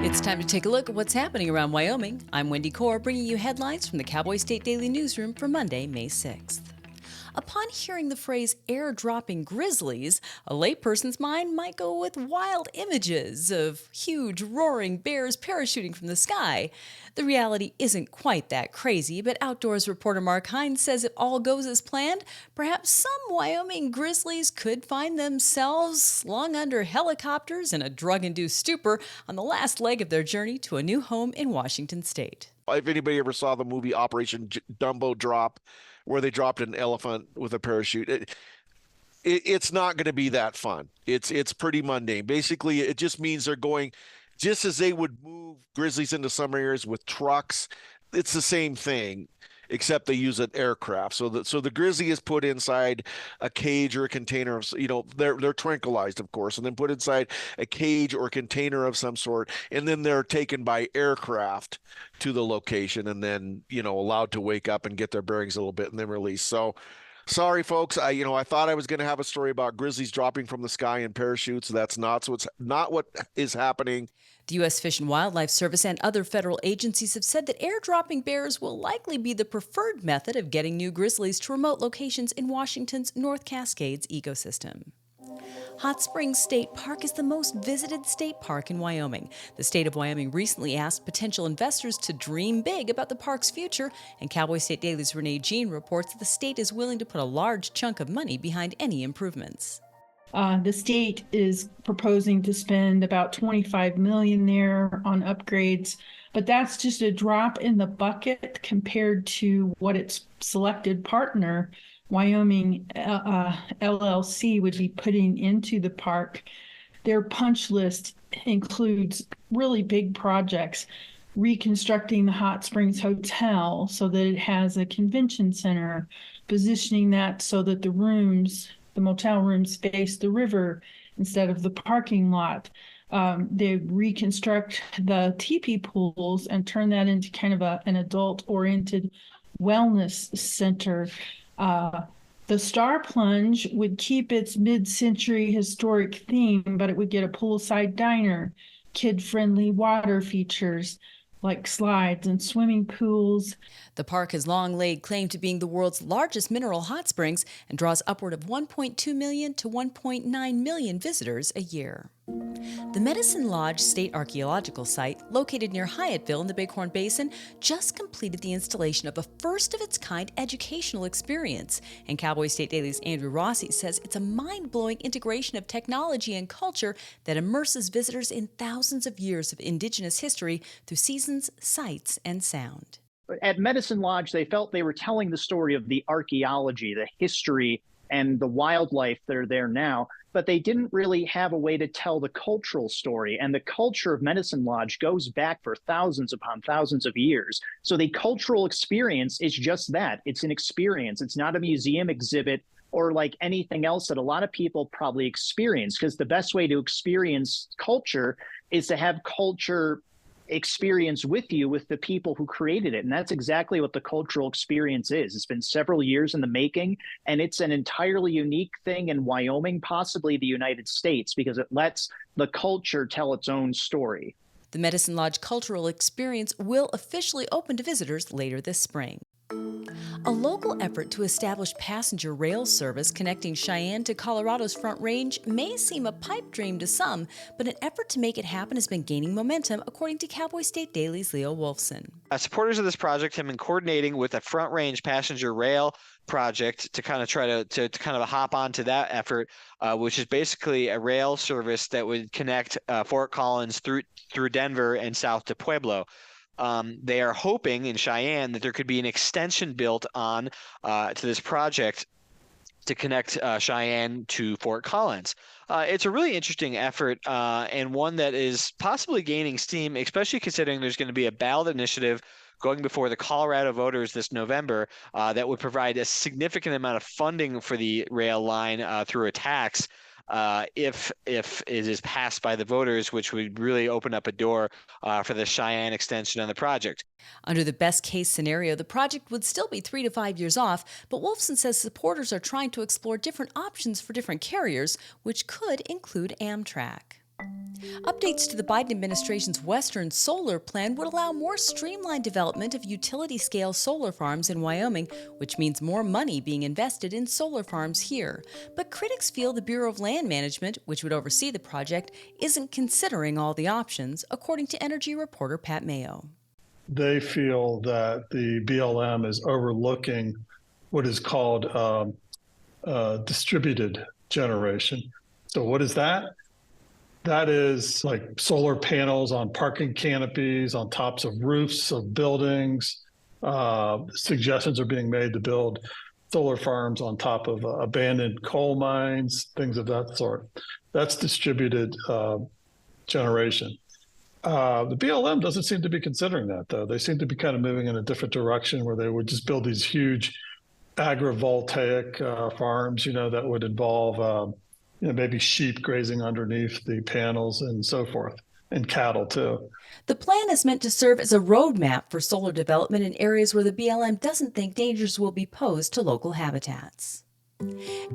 It's time to take a look at what's happening around Wyoming. I'm Wendy Corr, bringing you headlines from the Cowboy State Daily newsroom for Monday, May 6th. Upon hearing the phrase airdropping grizzlies, a layperson's mind might go with wild images of huge roaring bears parachuting from the sky. The reality isn't quite that crazy, but Outdoors reporter Mark Hines says if all goes as planned, perhaps some Wyoming grizzlies could find themselves slung under helicopters in a drug-induced stupor on the last leg of their journey to a new home in Washington state. If anybody ever saw the movie Operation Dumbo Drop, where they dropped an elephant with a parachute, it's not going to be that fun. It's pretty mundane. Basically, it just means they're going, just as they would move grizzlies into some areas with trucks, it's the same thing, except they use an aircraft. So the grizzly is put inside a cage or a container of, they're tranquilized, of course, and then put inside a cage or container of some sort, and then they're taken by aircraft to the location, and then allowed to wake up and get their bearings a little bit, and then released. So sorry, folks. I thought I was going to have a story about grizzlies dropping from the sky in parachutes. That's not. So it's not what is happening. The U.S. Fish and Wildlife Service and other federal agencies have said that airdropping bears will likely be the preferred method of getting new grizzlies to remote locations in Washington's North Cascades ecosystem. Hot Springs State Park is the most visited state park in Wyoming. The state of Wyoming recently asked potential investors to dream big about the park's future, and Cowboy State Daily's Renee Jean reports that the state is willing to put a large chunk of money behind any improvements. The state is proposing to spend about $25 million there on upgrades, but that's just a drop in the bucket compared to what its selected partner, Wyoming LLC, would be putting into the park. Their punch list includes really big projects: reconstructing the Hot Springs Hotel so that it has a convention center, positioning that so that the motel rooms face the river instead of the parking lot. They reconstruct the teepee pools and turn that into kind of an adult-oriented wellness center. The Star Plunge would keep its mid-century historic theme, but it would get a poolside diner, kid-friendly water features like slides and swimming pools. The park has long laid claim to being the world's largest mineral hot springs and draws upward of 1.2 million to 1.9 million visitors a year. The Medicine Lodge State Archaeological Site, located near Hyattville in the Bighorn Basin, just completed the installation of a first-of-its-kind educational experience. And Cowboy State Daily's Andrew Rossi says it's a mind-blowing integration of technology and culture that immerses visitors in thousands of years of indigenous history through seasons, sights, and sound. At Medicine Lodge, they felt they were telling the story of the archaeology, the history, and the wildlife that are there now, but they didn't really have a way to tell the cultural story. And the culture of Medicine Lodge goes back for thousands upon thousands of years. So the cultural experience is just that. It's an experience. It's not a museum exhibit or like anything else that a lot of people probably experience, because the best way to experience culture is to have culture experience with you, with the people who created it. And that's exactly what the cultural experience is. It's been several years in the making, and it's an entirely unique thing in Wyoming, possibly the United States, because it lets the culture tell its own story. The Medicine Lodge Cultural Experience will officially open to visitors later this spring. A local effort to establish passenger rail service connecting Cheyenne to Colorado's Front Range may seem a pipe dream to some, but an effort to make it happen has been gaining momentum, according to Cowboy State Daily's Leo Wolfson. Supporters of this project have been coordinating with a Front Range passenger rail project to kind of try to kind of hop onto that effort, which is basically a rail service that would connect Fort Collins through Denver and south to Pueblo. They are hoping in Cheyenne that there could be an extension built on to this project to connect Cheyenne to Fort Collins. It's a really interesting effort and one that is possibly gaining steam, especially considering there's going to be a ballot initiative going before the Colorado voters this November that would provide a significant amount of funding for the rail line through a tax. If it is passed by the voters, which would really open up a door for the Cheyenne extension on the project. Under the best case scenario, the project would still be 3 to 5 years off, but Wolfson says supporters are trying to explore different options for different carriers, which could include Amtrak. Updates to the Biden administration's Western Solar Plan would allow more streamlined development of utility-scale solar farms in Wyoming, which means more money being invested in solar farms here. But critics feel the Bureau of Land Management, which would oversee the project, isn't considering all the options, according to energy reporter Pat Mayo. They feel that the BLM is overlooking what is called distributed generation. So what is that? That is like solar panels on parking canopies, on tops of roofs of buildings. Suggestions are being made to build solar farms on top of abandoned coal mines, things of that sort. That's distributed generation. The BLM doesn't seem to be considering that, though. They seem to be kind of moving in a different direction where they would just build these huge agrivoltaic farms, that would involve maybe sheep grazing underneath the panels and so forth, and cattle too. The plan is meant to serve as a roadmap for solar development in areas where the BLM doesn't think dangers will be posed to local habitats.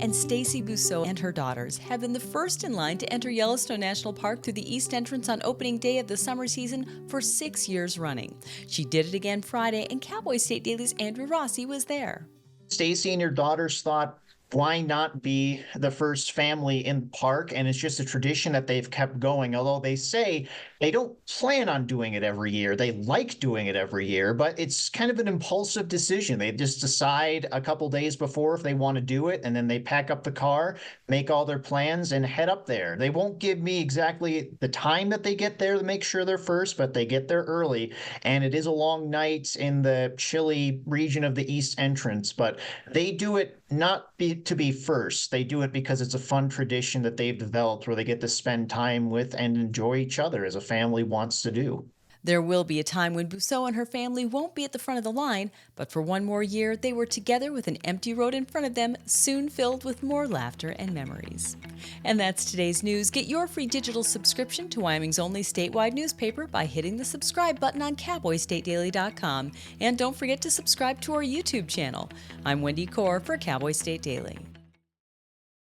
And Stacy Bousseau and her daughters have been the first in line to enter Yellowstone National Park through the east entrance on opening day of the summer season for 6 years running. She did it again Friday, and Cowboy State Daily's Andrew Rossi was there. Stacy and your daughters thought, why not be the first family in the park? And it's just a tradition that they've kept going, although they say they don't plan on doing it every year. They like doing it every year, but it's kind of an impulsive decision. They just decide a couple days before if they want to do it, and then they pack up the car, make all their plans, and head up there. They won't give me exactly the time that they get there to make sure they're first, but they get there early, and it is a long night in the chilly region of the east entrance, but they do it not to be first. They do it because it's a fun tradition that they've developed where they get to spend time with and enjoy each other as a family wants to do. There will be a time when Bousseau and her family won't be at the front of the line, but for one more year, they were together with an empty road in front of them, soon filled with more laughter and memories. And that's today's news. Get your free digital subscription to Wyoming's only statewide newspaper by hitting the subscribe button on cowboystatedaily.com. And don't forget to subscribe to our YouTube channel. I'm Wendy Corr for Cowboy State Daily.